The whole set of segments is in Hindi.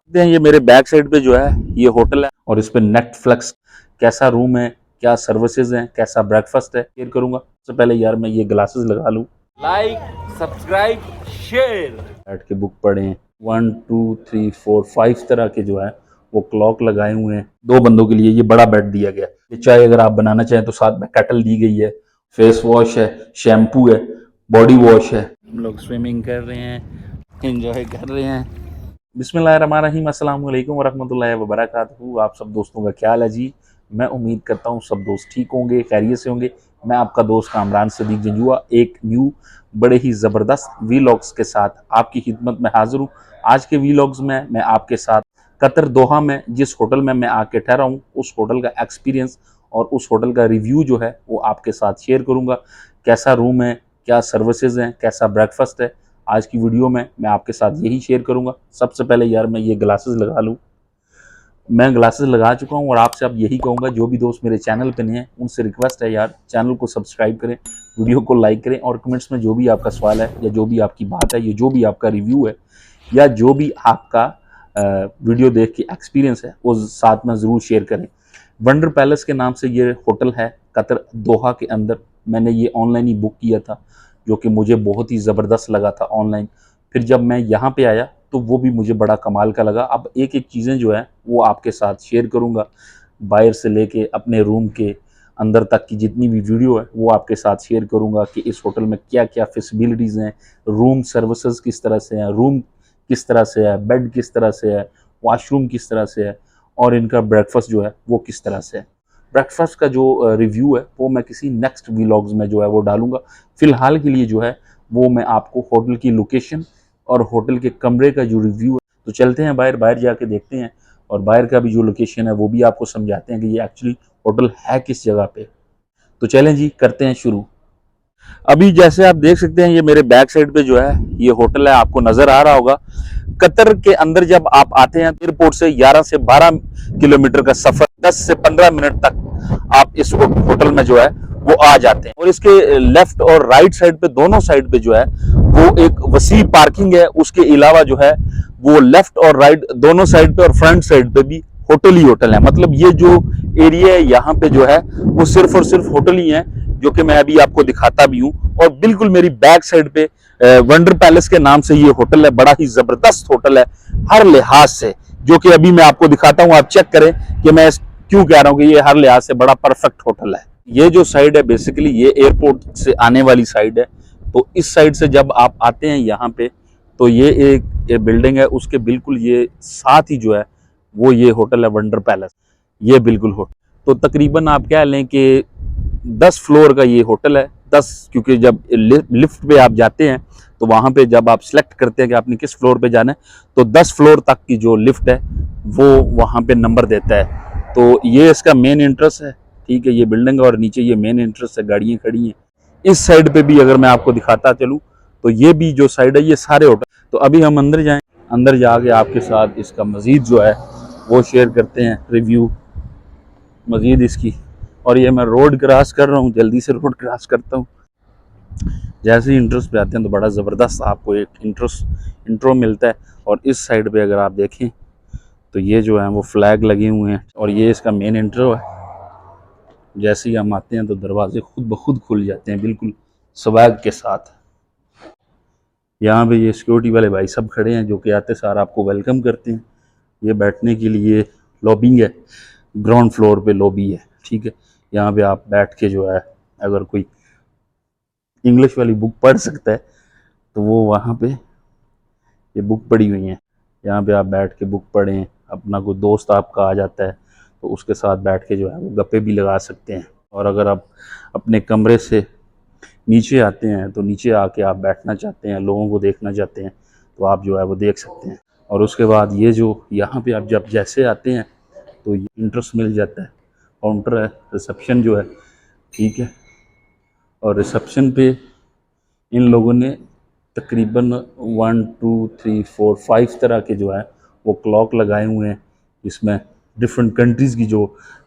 देखते हैं ये मेरे बैक साइड पे जो है ये होटल है और इस पे नेटफ्लिक्स कैसा रूम है, क्या सर्विसेज हैं, कैसा ब्रेकफास्ट है, शेयर करूंगा। सबसे पहले यार मैं ये ग्लासेस लगा लूं, लाइक सब्सक्राइब शेयर। बैठ के बुक पढ़ें। 1 2 3 4 5 तरह के जो है वो क्लॉक लगाए हुए हैं। 2 बंदों के लिए ये बड़ा बेड दिया गया है। चाय अगर आप बनाना चाहें तो साथ में केटल दी गई है, फेस वॉश है, शैम्पू है, बॉडी वॉश है। हम लोग स्विमिंग कर रहे हैं, एंजॉय कर रहे हैं। बिस्मिल्लाहिर्रहमानिर्रहीम, अस्सलाम वालेकुम वरहमतुल्लाहि वबरकातुहू। आप सब दोस्तों का क्या हाल है जी? मैं उम्मीद करता हूँ सब दोस्त ठीक होंगे, खैरियत से होंगे। मैं आपका दोस्त कामरान सदीक जंजुआ एक न्यू बड़े ही ज़बरदस्त वीलॉग्स के साथ आपकी खिदमत में हाजिर हूँ। आज के वीलॉग्स में मैं आपके साथ कतर दोहा में जिस होटल में मैं आके ठहरा हूँ उस होटल का एक्सपीरियंस और उस होटल का रिव्यू जो है वो आपके साथ शेयर करूँगा। कैसा रूम है, क्या सर्विसेज हैं, कैसा ब्रेकफास्ट है, आज की वीडियो में मैं आपके साथ यही शेयर करूंगा। सबसे पहले यार मैं ये ग्लासेस लगा लूं। मैं ग्लासेस लगा चुका हूं और आपसे अब यही कहूंगा, जो भी दोस्त मेरे चैनल पे नहीं है उनसे रिक्वेस्ट है यार चैनल को सब्सक्राइब करें, वीडियो को लाइक करें और कमेंट्स में जो भी आपका सवाल है या जो भी आपकी बात है, ये जो भी आपका रिव्यू है या जो भी आपका वीडियो देख के एक्सपीरियंस है वो साथ में ज़रूर शेयर करें। वंडर पैलेस के नाम से ये होटल है कतर दोहा के अंदर। मैंने ये ऑनलाइन ही बुक किया था जो कि मुझे बहुत ही ज़बरदस्त लगा था ऑनलाइन। फिर जब मैं यहाँ पे आया तो वो भी मुझे बड़ा कमाल का लगा। अब एक एक चीज़ें जो है वो आपके साथ शेयर करूँगा, बाहर से लेके अपने रूम के अंदर तक की जितनी भी वीडियो है वो आपके साथ शेयर करूँगा कि इस होटल में क्या क्या फैसिलिटीज़ हैं, रूम सर्विसेज किस तरह से हैं, रूम किस तरह से है, बेड किस तरह से है, वॉशरूम किस तरह से है और इनका ब्रेकफास्ट जो है वो किस तरह से है। ब्रेकफास्ट का जो रिव्यू है वो मैं किसी नेक्स्ट व्लॉग्स में जो है वो डालूंगा। फिलहाल के लिए जो है वो मैं आपको होटल की लोकेशन और होटल के कमरे का जो रिव्यू है, तो चलते हैं बाहर, बाहर जाके देखते हैं और बाहर का भी जो लोकेशन है वो भी आपको समझाते हैं कि ये एक्चुअली होटल है किस जगह पे। तो चलें जी, करते हैं शुरू। अभी जैसे आप देख सकते हैं ये मेरे बैक साइड पे जो है ये होटल है, आपको नजर आ रहा होगा। कतर के अंदर जब आप आते हैं एयरपोर्ट से 11 से 12 किलोमीटर का सफर 10 से 15 मिनट तक आप इस होटल में जो है वो आ जाते हैं। और इसके लेफ्ट और राइट साइड पे, दोनों साइड पे जो है वो एक वसी पार्किंग है। उसके अलावा जो है वो लेफ्ट और राइट दोनों साइड पे और फ्रंट साइड पे भी होटल ही होटल है। मतलब ये जो एरिया है यहाँ पे जो है वो सिर्फ और सिर्फ होटल ही है, जो कि मैं अभी आपको दिखाता भी हूँ। और बिल्कुल मेरी बैक साइड पे वंडर पैलेस के नाम से ये होटल है, बड़ा ही जबरदस्त होटल है हर लिहाज से, जो कि अभी मैं आपको दिखाता हूँ। आप चेक करें कि मैं क्यों कह रहा हूँ कि ये हर लिहाज से बड़ा परफेक्ट होटल है। ये जो साइड है बेसिकली ये एयरपोर्ट से आने वाली साइड है। तो इस साइड से जब आप आते हैं यहाँ पे तो ये एक बिल्डिंग है, उसके बिल्कुल ये साथ ही जो है वो ये होटल है वंडर पैलेस। ये बिल्कुल होटल तो तकरीबन आप कह लें कि 10 फ्लोर का ये होटल है। 10 क्योंकि जब लिफ्ट पे आप जाते हैं तो वहाँ पे जब आप सिलेक्ट करते हैं कि आपने किस फ्लोर पे जाना है तो 10 फ्लोर तक की जो लिफ्ट है वो वहाँ पे नंबर देता है। तो ये इसका मेन इंट्रेंस है, ठीक है, ये बिल्डिंग और नीचे ये मेन इंट्रेंस है, गाड़ियाँ खड़ी हैं। इस साइड पे भी अगर मैं आपको दिखाता चलूँ तो ये भी जो साइड है ये सारे होटल। तो अभी हम अंदर जाएं, अंदर जाके आपके साथ इसका मज़ीद जो है वो शेयर करते हैं रिव्यू मज़ीद इसकी। और ये मैं रोड क्रॉस कर रहा हूँ, जल्दी से रोड क्रॉस करता हूँ। जैसे ही इंट्रोस पे आते हैं तो बड़ा ज़बरदस्त आपको एक इंट्रो मिलता है। और इस साइड पे अगर आप देखें तो ये जो है वो फ्लैग लगे हुए हैं और ये इसका मेन इंट्रो है। जैसे ही हम आते हैं तो दरवाजे खुद ब खुद खुल जाते हैं बिल्कुल स्वैग के साथ। यहाँ पे ये सिक्योरिटी वाले भाई सब खड़े हैं जो कि आते सार आपको वेलकम करते हैं। ये बैठने के लिए लॉबी है, ग्राउंड फ्लोर पे लॉबी है, ठीक है। यहाँ पे आप बैठ के जो है अगर कोई इंग्लिश वाली बुक पढ़ सकता है तो वो वहाँ पे ये बुक पड़ी हुई है। यहाँ पे आप बैठ के बुक पढ़ें, अपना कोई दोस्त आपका आ जाता है तो उसके साथ बैठ के जो है वो गप्पे भी लगा सकते हैं। और अगर आप अपने कमरे से नीचे आते हैं तो नीचे आके आप बैठना चाहते हैं, लोगों को देखना चाहते हैं तो आप जो है वो देख सकते हैं। और उसके बाद ये जो यहाँ पे आप जब जैसे आते हैं तो ये इंट्रेंस मिल जाता है, काउंटर है, रिसेप्शन जो है, ठीक है। और रिसेप्शन पे इन लोगों ने तकरीबन 1 2 3 4 5 तरह के जो है वो क्लॉक लगाए हुए हैं। इसमें डिफरेंट कंट्रीज़ की जो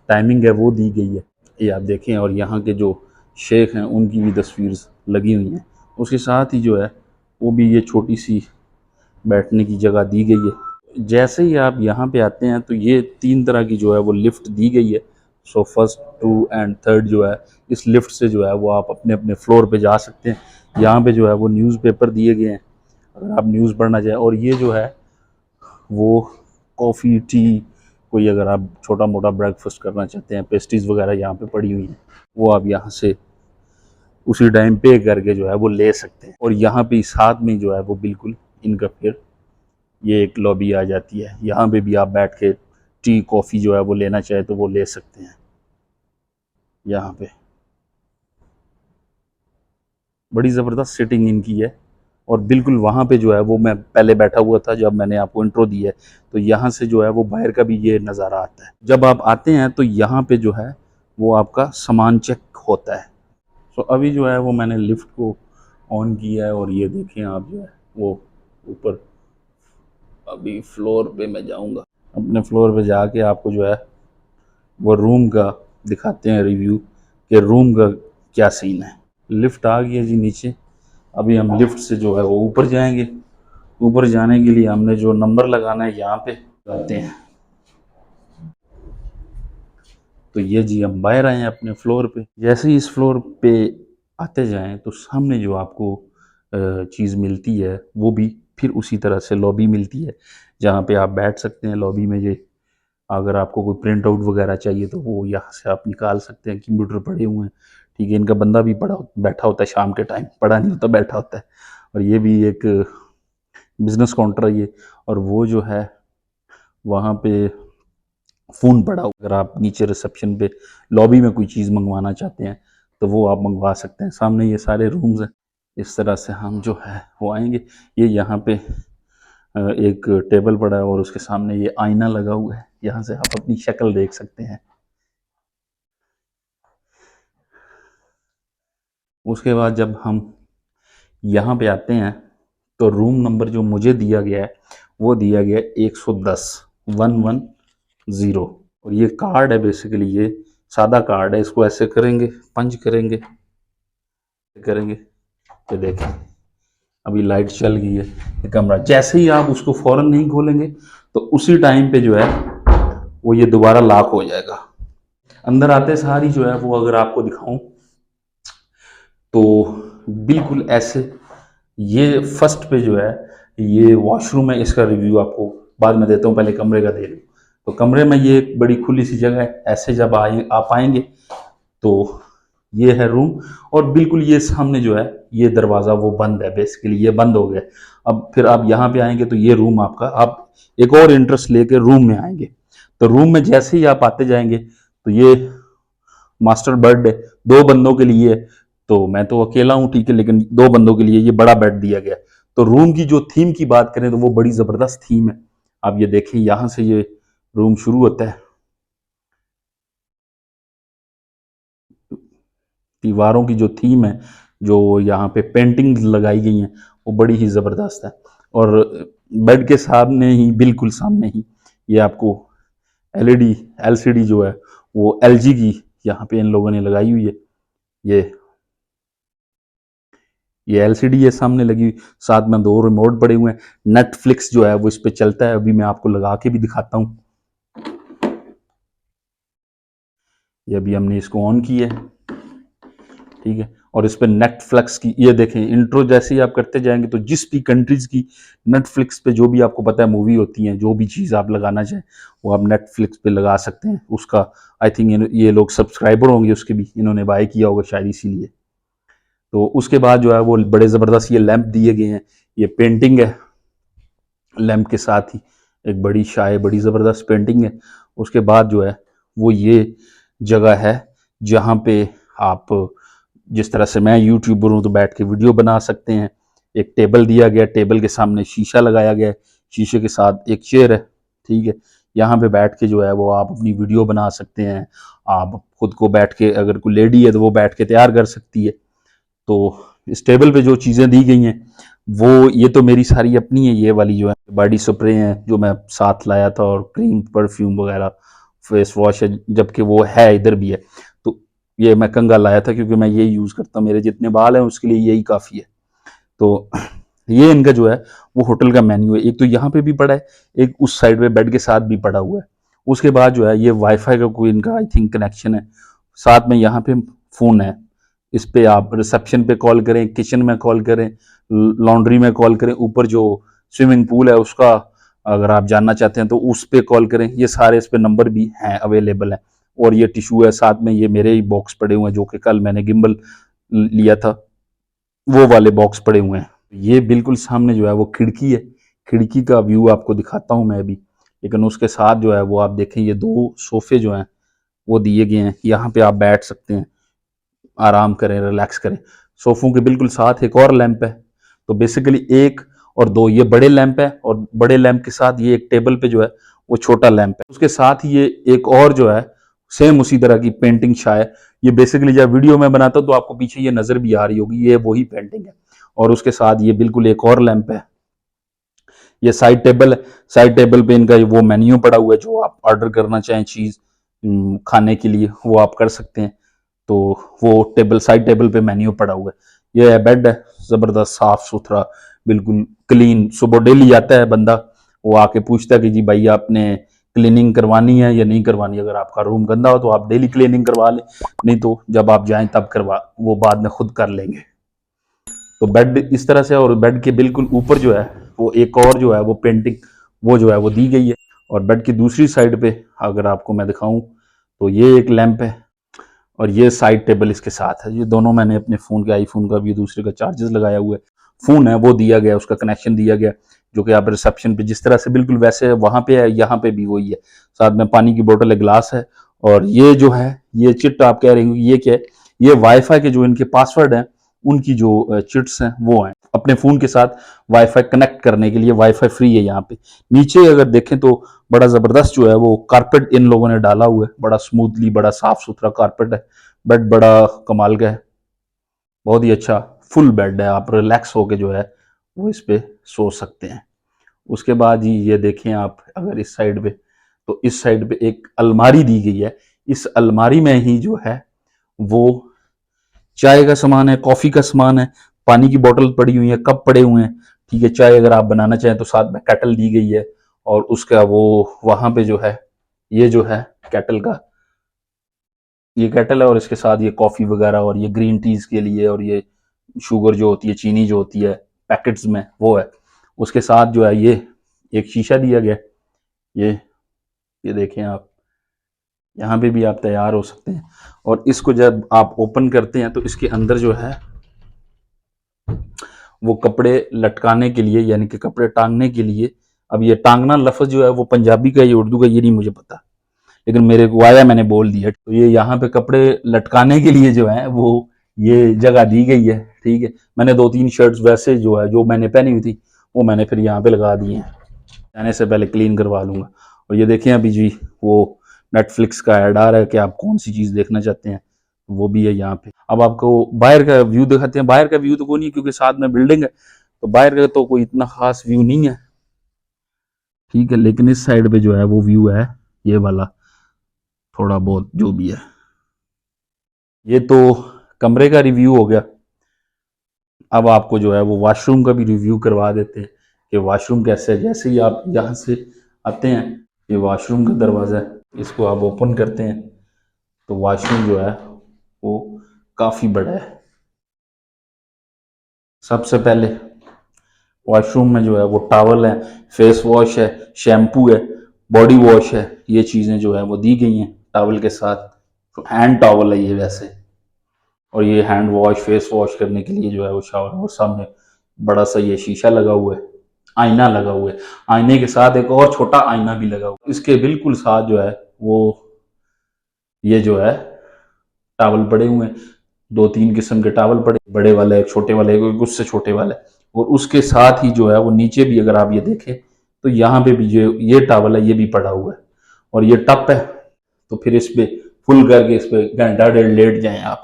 टाइमिंग है वो दी गई है, ये आप देखें। और यहाँ के जो शेख हैं उनकी भी तस्वीर लगी हुई हैं। उसके साथ ही जो है वो भी ये छोटी सी बैठने की जगह दी गई है। जैसे ही आप यहाँ पे आते हैं तो ये 3 तरह की जो है वो लिफ्ट दी गई है। सो फर्स्ट, 2 एंड थर्ड जो है इस लिफ्ट से जो है वो आप अपने अपने फ्लोर पे जा सकते हैं। यहाँ पे जो है वो न्यूज़पेपर दिए गए हैं अगर आप न्यूज़ पढ़ना चाहें, और ये जो है वो कॉफ़ी, टी, कोई अगर आप छोटा मोटा ब्रेकफास्ट करना चाहते हैं, पेस्ट्रीज वगैरह यहाँ पे पड़ी हुई हैं, वो आप यहाँ से उसी टाइम पे करके जो है वो ले सकते हैं। और यहाँ पे साथ में जो है वो बिल्कुल इनका फिर ये एक लॉबी आ जाती है, यहाँ पे भी आप बैठ के टी कॉफ़ी जो है वो लेना चाहे तो वो ले सकते हैं। यहाँ पे बड़ी ज़बरदस्त सिटिंग इनकी है, और बिल्कुल वहाँ पे जो है वो मैं पहले बैठा हुआ था जब मैंने आपको इंट्रो दी है, तो यहाँ से जो है वो बाहर का भी ये नज़ारा आता है। जब आप आते हैं तो यहाँ पे जो है वो आपका सामान चेक होता है। तो अभी जो है वो मैंने लिफ्ट को ऑन किया है, और ये देखें आप जो है वो ऊपर, अभी फ्लोर पे मैं जाऊँगा, अपने फ्लोर पे जाके आपको जो है वो रूम का दिखाते हैं रिव्यू कि रूम का क्या सीन है। लिफ्ट आ गई है जी नीचे, अभी हम लिफ्ट से जो है वो ऊपर जाएंगे। ऊपर जाने के लिए हमने जो नंबर लगाना है यहाँ पे जाते हैं। तो ये जी हम बाहर आए हैं अपने फ्लोर पे। जैसे ही इस फ्लोर पे आते जाएं तो सामने जो आपको चीज़ मिलती है वो भी फिर उसी तरह से लॉबी मिलती है, जहाँ पे आप बैठ सकते हैं लॉबी में। ये अगर आपको कोई प्रिंट आउट वगैरह चाहिए तो वो यहाँ से आप निकाल सकते हैं, कंप्यूटर पड़े हुए हैं, ठीक है। इनका बंदा भी पड़ा बैठा होता है, शाम के टाइम पड़ा नहीं होता, बैठा होता है। और ये भी एक बिजनेस काउंटर है ये। और वो जो है वहाँ पे फ़ोन पड़ा हो, अगर आप नीचे रिसेप्शन पे लॉबी में कोई चीज़ मंगवाना चाहते हैं तो वो आप मंगवा सकते हैं। सामने ये सारे रूम्स हैं। इस तरह से हम जो है वो आएंगे। ये यहाँ पे एक टेबल पड़ा है और उसके सामने ये आईना लगा हुआ है, यहाँ से आप अपनी शक्ल देख सकते हैं। उसके बाद जब हम यहाँ पे आते हैं तो रूम नंबर जो मुझे दिया गया है वो दिया गया है 110 110। और ये कार्ड है, बेसिकली ये सादा कार्ड है। इसको ऐसे करेंगे, पंच करेंगे करेंगे, ये देखें अभी लाइट चल गई है। ये कमरा जैसे ही आप उसको फौरन नहीं खोलेंगे तो उसी टाइम पे जो है वो ये दोबारा लॉक हो जाएगा। अंदर आते सारी जो है वो अगर आपको दिखाऊं तो बिल्कुल ऐसे, ये फर्स्ट पे जो है ये वॉशरूम है। इसका रिव्यू आपको बाद में देता हूँ, पहले कमरे का दे लूँ। तो कमरे में ये एक बड़ी खुली सी जगह है। ऐसे जब आए आप आएंगे तो ये है रूम, और बिल्कुल ये सामने जो है ये दरवाज़ा वो बंद है, बेसिकली ये बंद हो गया। अब फिर आप यहाँ पे आएंगे तो ये रूम आपका, आप एक और इंटरेस्ट लेके रूम में आएंगे। तो रूम में जैसे ही आप आते जाएंगे तो ये मास्टर बेड है, 2 बंदों के लिए। तो मैं तो अकेला हूँ, ठीक है, लेकिन 2 बंदों के लिए ये बड़ा बेड दिया गया। तो रूम की जो थीम की बात करें तो वो बड़ी ज़बरदस्त थीम है। आप ये देखें, यहाँ से ये रूम शुरू होता है। दीवारों की जो थीम है, जो यहाँ पे पेंटिंग लगाई गई हैं, वो बड़ी ही ज़बरदस्त है। और बेड के सामने ही, बिल्कुल सामने ही, ये आपको एलईडी एलसीडी जो है वो एलजी की यहाँ पे इन लोगों ने लगाई हुई है। ये ये एलसीडी ये सामने लगी हुई, साथ में 2 रिमोट पड़े हुए हैं। नेटफ्लिक्स जो है वो इस पे चलता है। अभी मैं आपको लगा के भी दिखाता हूँ। ये अभी हमने इसको ऑन किया है, ठीक है। और इस पे नेटफ्लिक्स की ये देखें इंट्रो जैसे ही आप करते जाएंगे तो जिस भी कंट्रीज की नेटफ्लिक्स पे जो भी आपको पता है मूवी होती हैं, जो भी चीज़ आप लगाना चाहें वो आप नेटफ्लिक्स पे लगा सकते हैं। उसका आई थिंक ये लोग सब्सक्राइबर होंगे, उसके भी इन्होंने बाय किया होगा शायद इसीलिए। तो उसके बाद जो है वो बड़े ज़बरदस्त ये लैंप दिए गए हैं। ये पेंटिंग है लैंप के साथ ही, एक बड़ी शाय, बड़ी ज़बरदस्त पेंटिंग है। उसके बाद जो है वो ये जगह है जहाँ पे आप, जिस तरह से मैं यूट्यूबर हूँ तो बैठ के वीडियो बना सकते हैं। एक टेबल दिया गया, टेबल के सामने शीशा लगाया गया है, शीशे के साथ एक चेयर है, ठीक है। यहाँ पे बैठ के जो है वो आप अपनी वीडियो बना सकते हैं। आप खुद को बैठ के, अगर कोई लेडी है तो वो बैठ के तैयार कर सकती है। तो इस टेबल पे जो चीज़ें दी गई हैं वो, ये तो मेरी सारी अपनी है। ये वाली जो है बॉडी स्प्रे है जो मैं साथ लाया था, और क्रीम, परफ्यूम वगैरह, फेस वॉश है, जबकि वो है इधर भी है। तो ये मैं कंघा लाया था क्योंकि मैं ये यूज़ करता हूँ, मेरे जितने बाल हैं उसके लिए यही काफ़ी है। तो ये इनका जो है वो होटल का मेन्यू है। एक तो यहाँ पे भी पड़ा है, एक उस साइड पे बेड के साथ भी पड़ा हुआ है। उसके बाद जो है ये वाईफाई का कोई इनका आई थिंक कनेक्शन है, साथ में यहाँ पे फ़ोन है। इस पे आप रिसेप्शन पे कॉल करें, किचन में कॉल करें, लॉन्ड्री में कॉल करें, ऊपर जो स्विमिंग पूल है उसका अगर आप जानना चाहते हैं तो उस पे कॉल करें। ये सारे इस पे नंबर भी हैं, अवेलेबल हैं। और ये टिश्यू है, साथ में ये मेरे ही बॉक्स पड़े हुए हैं जो कि कल मैंने गिम्बल लिया था, वो वाले बॉक्स पड़े हुए हैं। ये बिल्कुल सामने जो है वो खिड़की है, खिड़की का व्यू आपको दिखाता हूँ मैं अभी। लेकिन उसके साथ जो है वो आप देखें, ये 2 सोफे जो हैं वो दिए गए हैं। यहाँ पे आप बैठ सकते हैं, आराम करें, रिलैक्स करें। सोफों के बिल्कुल साथ एक और लैंप है। तो बेसिकली 1 और 2 ये बड़े लैंप है, और बड़े लैंप के साथ ये एक टेबल पे जो है वो छोटा लैंप है। उसके साथ ही ये एक और जो है सेम उसी तरह की पेंटिंग शायद, ये बेसिकली जब वीडियो में बनाता हूं तो आपको पीछे ये नजर भी आ रही होगी, ये वही पेंटिंग है। और उसके साथ ये बिल्कुल एक और लैंप है। ये साइड टेबल है, साइड टेबल पे इनका वो मेन्यू पड़ा हुआ है, जो आप ऑर्डर करना चाहें चीज खाने के लिए वो आप कर सकते हैं। तो वो टेबल, साइड टेबल पे मेन्यू पड़ा हुआ है। ये बेड है, जबरदस्त साफ सुथरा, बिल्कुल क्लीन। सुबह डेली आता है बंदा, वो आके पूछता है कि जी भाई आपने क्लीनिंग करवानी है या नहीं करवानी। अगर आपका रूम गंदा हो तो आप डेली क्लीनिंग करवा लें, नहीं तो जब आप जाएं तब करवा, वो बाद में खुद कर लेंगे। तो बेड इस तरह से, और बेड के बिल्कुल ऊपर जो है वो एक और जो है वो पेंटिंग वो जो है वो दी गई है। और बेड की दूसरी साइड पे अगर आपको मैं दिखाऊं तो ये एक लैंप है, और ये साइड टेबल इसके साथ है। ये दोनों मैंने अपने फ़ोन के, आईफोन का भी दूसरे का चार्जेस लगाया हुआ है। फ़ोन है वो दिया गया, उसका कनेक्शन दिया गया, जो कि आप रिसेप्शन पे जिस तरह से बिल्कुल वैसे है वहाँ पे है, यहाँ पे भी वही है। साथ में पानी की बोतल है, ग्लास है। और ये जो है ये चिट आप कह रहे हो ये क्या है, ये वाईफाई के जो इनके पासवर्ड हैं उनकी जो चिट्स हैं वो हैं, अपने फ़ोन के साथ वाईफाई कनेक्ट करने के लिए। वाईफाई फ्री है यहाँ पे। नीचे अगर देखें तो बड़ा ज़बरदस्त जो है वो कारपेट इन लोगों ने डाला हुआ है, बड़ा स्मूथली, बड़ा साफ सुथरा कारपेट है। बेड बड़ा कमाल का है, बहुत ही अच्छा फुल बेड है। आप रिलैक्स होके जो है वो इस पे सो सकते हैं। उसके बाद ही ये देखें आप अगर इस साइड पे, तो इस साइड पे एक अलमारी दी गई है। इस अलमारी में ही जो है वो चाय का सामान है, कॉफी का सामान है, पानी की बोतल पड़ी हुई है, कप पड़े हुए हैं। ठीक है, चाय अगर आप बनाना चाहें तो साथ में केटल दी गई है। और उसका वो वहां पे जो है ये जो है केटल का, ये केटल है, और इसके साथ ये कॉफ़ी वगैरह और ये ग्रीन टीज़ के लिए, और ये शुगर जो होती है, चीनी जो होती है पैकेट्स में, वो है। उसके साथ जो है ये एक शीशा दिया गया। ये ये देखें आप, यहाँ पे भी आप तैयार हो सकते हैं। और इसको जब आप ओपन करते हैं तो इसके अंदर जो है वो कपड़े लटकाने के लिए, यानी कि कपड़े टांगने के लिए। अब ये टांगना लफ्ज़ जो है वो पंजाबी का या उर्दू का ये नहीं मुझे पता, लेकिन मेरे को आया, मैंने बोल दिया। तो ये यहाँ पे कपड़े लटकाने के लिए जो है वो ये जगह दी गई है। ठीक है, मैंने 2-3 शर्ट्स वैसे जो है जो मैंने पहनी हुई थी वो मैंने फिर यहाँ पे लगा दी हैं। जाने से पहले क्लीन करवा लूँगा। और ये देखें अभी जी वो नेटफ्लिक्स का ऐड आ रहा है कि आप कौन सी चीज़ देखना चाहते हैं, वो भी है यहाँ पे। अब आपको बाहर का व्यू दिखाते हैं। बाहर का व्यू तो कोई नहीं, क्योंकि साथ में बिल्डिंग है, तो बाहर का तो कोई इतना खास व्यू नहीं है। ठीक है, लेकिन इस साइड पे जो है वो व्यू है ये वाला, थोड़ा बहुत जो भी है। ये तो कमरे का रिव्यू हो गया। अब आपको जो है वो वॉशरूम का भी रिव्यू करवा देते हैं कि वॉशरूम कैसे है। जैसे ही आप यहाँ से आते हैं, ये वॉशरूम का दरवाज़ा है, इसको आप ओपन करते हैं तो वॉशरूम जो है वो काफ़ी बड़ा है। सबसे पहले वॉशरूम में जो है वो टॉवल है, फेस वॉश है, शैम्पू है, बॉडी वॉश है, ये चीज़ें जो है वो दी गई हैं टॉवल के साथ। तो हैंड टॉवल है ये वैसे, और ये हैंड वॉश, फेस वॉश करने के लिए जो है वो शावर। और सामने बड़ा सा ये शीशा लगा हुआ है, आईना लगा हुआ है। आईने के साथ एक और छोटा आईना भी लगा हुआ है। इसके बिल्कुल साथ जो है वो ये जो है टावल पड़े हुए हैं। 2-3 किस्म के टावल पड़े, बड़े वाले, एक छोटे वाले, एक उससे छोटे वाले। और उसके साथ ही जो है वो नीचे भी अगर आप ये देखें तो यहाँ पे भी जो ये टावल है ये भी पड़ा हुआ है। और ये टप है, तो फिर इस पे फुल करके इस पे घंटा डेढ़ लेट जाएं आप,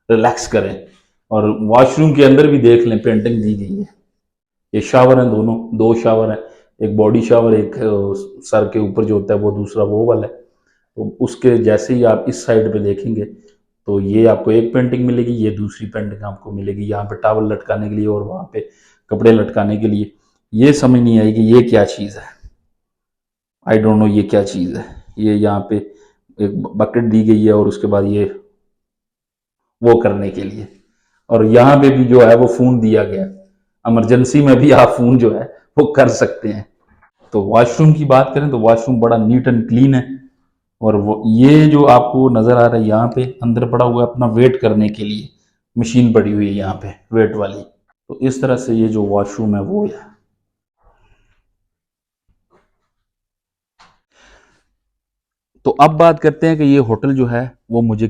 रिलैक्स करें। और वॉशरूम के अंदर भी देख लें पेंटिंग दी गई है। ये शावर हैं, दोनों 2 शावर हैं, एक बॉडी शावर, एक सर के ऊपर जो होता है वो दूसरा वो वाला है। तो उसके जैसे ही आप इस साइड पे देखेंगे तो ये आपको एक पेंटिंग मिलेगी, ये दूसरी पेंटिंग आपको मिलेगी यहाँ पे टावल लटकाने के लिए और वहाँ पे कपड़े लटकाने के लिए। ये समझ नहीं आई कि ये क्या चीज़ है, आई डोंट नो ये क्या चीज़ है। ये यहाँ पे एक बकेट दी गई है और उसके बाद ये वो करने के लिए, और यहाँ पे भी जो है वो फ़ोन दिया गया, इमरजेंसी में भी आप फ़ोन जो है वो कर सकते हैं। तो वॉशरूम की बात करें तो वॉशरूम बड़ा नीट एंड क्लीन है, और वो ये जो आपको नज़र आ रहा है यहाँ पे अंदर पड़ा हुआ है अपना वेट करने के लिए मशीन पड़ी हुई है यहाँ पे वेट वाली। तो इस तरह से ये जो वॉशरूम है वो है। तो अब बात करते हैं कि ये होटल जो है वो मुझे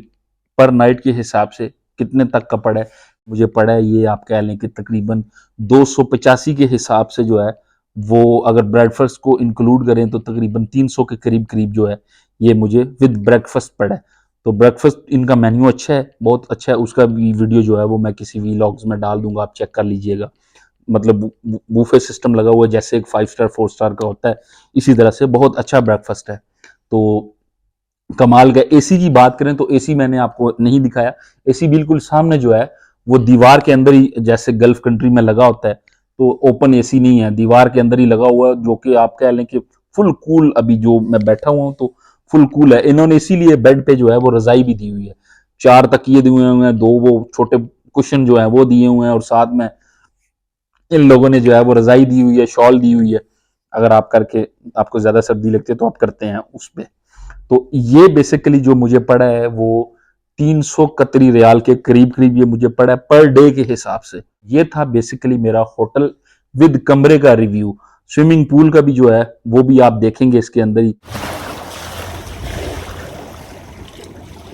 पर नाइट के हिसाब से कितने तक का पड़ा है। मुझे पड़ा है ये आप कह लें कि तकरीबन 285 के हिसाब से जो है वो, अगर ब्रेकफास्ट को इंक्लूड करें तो तकरीबन 300 के करीब करीब जो है ये मुझे विद ब्रेकफास्ट पड़ा है। तो ब्रेकफास्ट इनका मेन्यू अच्छा है, बहुत अच्छा है। उसका भी वीडियो जो है वो मैं किसी व्लॉग्स में डाल दूंगा, आप चेक कर लीजिएगा। मतलब बूफे सिस्टम लगा हुआ है, जैसे एक 5 स्टार 4 स्टार का होता है, इसी तरह से बहुत अच्छा ब्रेकफास्ट है। तो कमाल का। एसी की बात करें तो एसी मैंने आपको नहीं दिखाया, एसी बिल्कुल सामने जो है वो दीवार के अंदर ही, जैसे गल्फ कंट्री में लगा होता है, तो ओपन एसी नहीं है, दीवार के अंदर ही लगा हुआ है, जो कि आप कह लें कि फुल कूल। अभी जो मैं बैठा हुआ हूं तो फुल कूल है। इन्होंने इसीलिए बेड पे जो है वो रजाई भी दी हुई है, 4 तकिए दिए हुए हैं, 2 वो छोटे कुशन जो है वो दिए हुए हैं, और साथ में इन लोगों ने जो है वो रजाई दी हुई है, शॉल दी हुई है। अगर आप करके, आपको ज्यादा सर्दी लगती है तो आप करते हैं उस पे। तो ये बेसिकली जो मुझे पड़ा है वो 300 कतरी रियाल के करीब करीब ये मुझे पड़ा है पर डे के हिसाब से। ये था बेसिकली मेरा होटल विद कमरे का रिव्यू। स्विमिंग पूल का भी जो है वो भी आप देखेंगे इसके अंदर ही।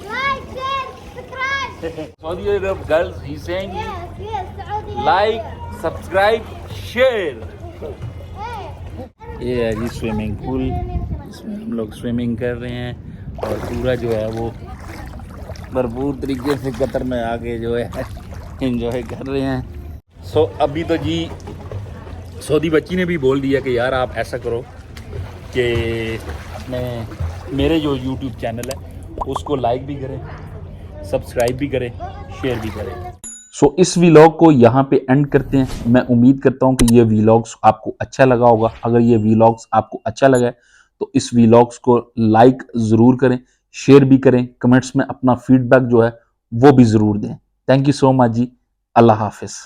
Like, share, subscribe. Saudi Arab girls, he's saying Yes, Saudi. like, subscribe, share. Hey. ये है जी स्विमिंग पूल, इसमें हम लोग स्विमिंग कर रहे हैं, और पूरा जो है वो भरपूर तरीके से कतर में आके जो है एंजॉय कर रहे हैं। सो अभी तो जी सऊदी बच्ची ने भी बोल दिया कि यार आप ऐसा करो कि अपने मेरे जो यूट्यूब चैनल है उसको लाइक भी करें, सब्सक्राइब भी करें, शेयर भी करें। सो इस व्लॉग को यहाँ पे एंड करते हैं। मैं उम्मीद करता हूँ कि ये व्लॉग्स आपको अच्छा लगा होगा। अगर ये व्लॉग्स आपको अच्छा लगा है तो इस व्लॉग्स को लाइक ज़रूर करें, शेयर भी करें, कमेंट्स में अपना फीडबैक जो है वो भी ज़रूर दें। थैंक यू सो मच जी। अल्लाह हाफिज़।